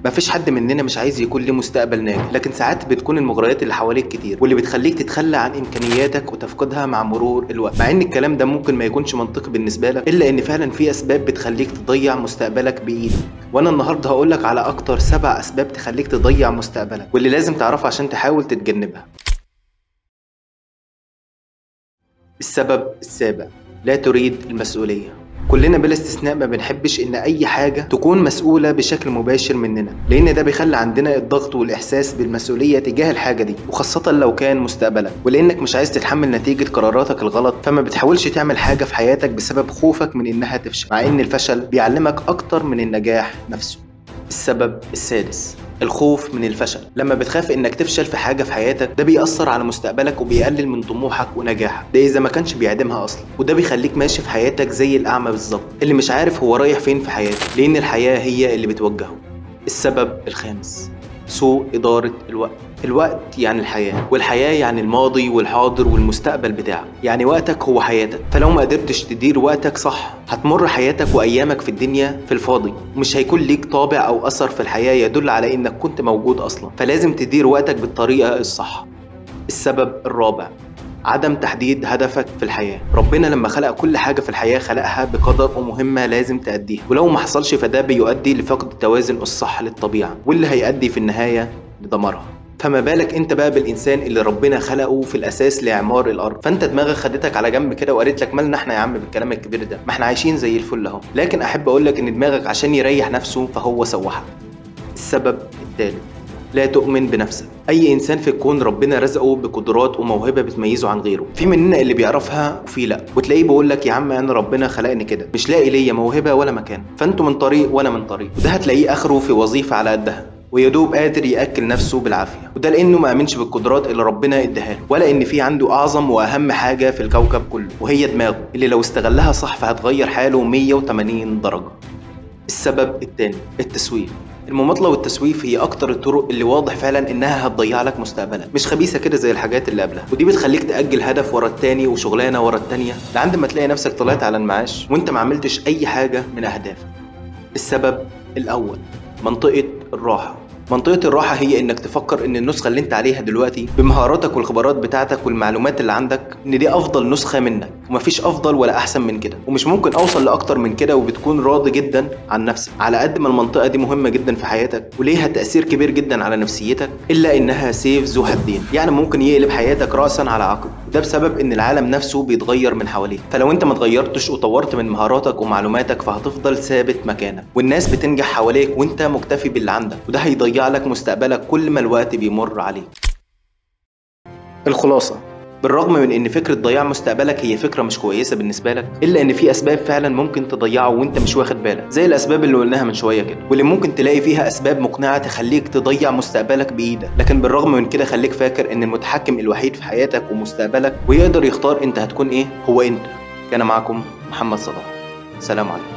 مفيش حد مننا مش عايز يكون له مستقبل ناجح، لكن ساعات بتكون المغريات اللي حواليك كتير واللي بتخليك تتخلى عن امكانياتك وتفقدها مع مرور الوقت. مع ان الكلام ده ممكن ما يكونش منطقي بالنسبه لك، الا ان فعلا في اسباب بتخليك تضيع مستقبلك بايدك. وانا النهارده هقولك على اكتر 7 اسباب تخليك تضيع مستقبلك واللي لازم تعرفها عشان تحاول تتجنبها. السبب السابع: لا تريد المسؤولية. كلنا بلا استثناء ما بنحبش ان اي حاجة تكون مسؤولة بشكل مباشر مننا، لان ده بيخلي عندنا الضغط والاحساس بالمسؤولية تجاه الحاجة دي، وخاصة لو كان مستقبلك. ولانك مش عايز تتحمل نتيجة قراراتك الغلط، فما بتحاولش تعمل حاجة في حياتك بسبب خوفك من انها تفشل، مع ان الفشل بيعلمك اكتر من النجاح نفسه. السبب السادس: الخوف من الفشل. لما بتخاف انك تفشل في حاجة في حياتك، ده بيأثر على مستقبلك وبيقلل من طموحك ونجاحك، ده اذا ما كانش بيعدمها اصلا. وده بيخليك ماشي في حياتك زي الاعمى بالظبط، اللي مش عارف هو رايح فين في حياته، لان الحياة هي اللي بتوجهه. السبب الخامس: سوء إدارة الوقت. الوقت يعني الحياة، والحياة يعني الماضي والحاضر والمستقبل بتاعك، يعني وقتك هو حياتك. فلو ما قدرتش تدير وقتك صح، هتمر حياتك وأيامك في الدنيا في الفاضي، ومش هيكون ليك طابع أو أثر في الحياة يدل على إنك كنت موجود أصلا. فلازم تدير وقتك بالطريقة الصح. السبب الرابع: عدم تحديد هدفك في الحياة. ربنا لما خلق كل حاجة في الحياة خلقها بقدر ومهمة لازم تأديها، ولو ما حصلش فده بيؤدي لفقد التوازن الصح للطبيعة، واللي هيؤدي في النهاية لدمارها. فما بالك انت بقى بالانسان اللي ربنا خلقه في الاساس لاعمار الارض. فانت دماغك خدتك على جنب كده وقالت لك مالنا احنا يا عم بالكلام الكبير ده، ما احنا عايشين زي الفل اهو. لكن احب اقول لك ان دماغك عشان يريح نفسه فهو سوحك. السبب الثالث: لا تؤمن بنفسك. اي انسان في الكون ربنا رزقه بقدرات وموهبه بتميزه عن غيره، في مننا اللي بيعرفها وفي لا، وتلاقيه بيقول لك يا عم انا ربنا خلقني كده، مش لاقي ليا موهبه ولا مكان، فانتوا من طريق وانا من طريق. وده هتلاقيه اخره في وظيفه على قدها، ويدوب قادر ياكل نفسه بالعافيه، وده لانه ما امنش بالقدرات اللي ربنا اداها له، ولا ان في عنده اعظم واهم حاجه في الكوكب كله، وهي دماغه اللي لو استغلها صح فهتغير حاله 180 درجه. السبب الثاني: التسويف. المماطله والتسويف هي اكتر الطرق اللي واضح فعلا انها هتضيع لك مستقبلك، مش خبيثه كده زي الحاجات اللي قبلها، ودي بتخليك تاجل هدف ورا التاني وشغلانه ورا التانيه لعند ما تلاقي نفسك طلعت على المعاش وانت ما عملتش اي حاجه من اهدافك. السبب الاول: منطقه الراحه. منطقة الراحة هي انك تفكر ان النسخة اللي انت عليها دلوقتي بمهاراتك والخبرات بتاعتك والمعلومات اللي عندك ان دي افضل نسخة منك، ومفيش افضل ولا احسن من كده، ومش ممكن اوصل لاكتر من كده، وبتكون راضي جدا عن نفسك. على قد ما المنطقة دي مهمة جدا في حياتك وليها تأثير كبير جدا على نفسيتك، الا انها سيف ذو حدين، يعني ممكن يقلب حياتك رأسا على عقب. ده بسبب ان العالم نفسه بيتغير من حواليك، فلو انت ما اتغيرتش وطورت من مهاراتك ومعلوماتك فهتفضل ثابت مكانك، والناس بتنجح حواليك وانت مكتفي باللي عندك، وده هيضيع لك مستقبلك كل ما الوقت بيمر عليك. الخلاصة: بالرغم من ان فكرة ضياع مستقبلك هي فكرة مش كويسة بالنسبة لك، الا ان في اسباب فعلا ممكن تضيعه وانت مش واخد بالك، زي الاسباب اللي قلناها من شوية كده، واللي ممكن تلاقي فيها اسباب مقنعة تخليك تضيع مستقبلك بايدك. لكن بالرغم من كده خليك فاكر ان المتحكم الوحيد في حياتك ومستقبلك ويقدر يختار انت هتكون ايه هو انت. كان معكم محمد صلاح. سلام عليكم.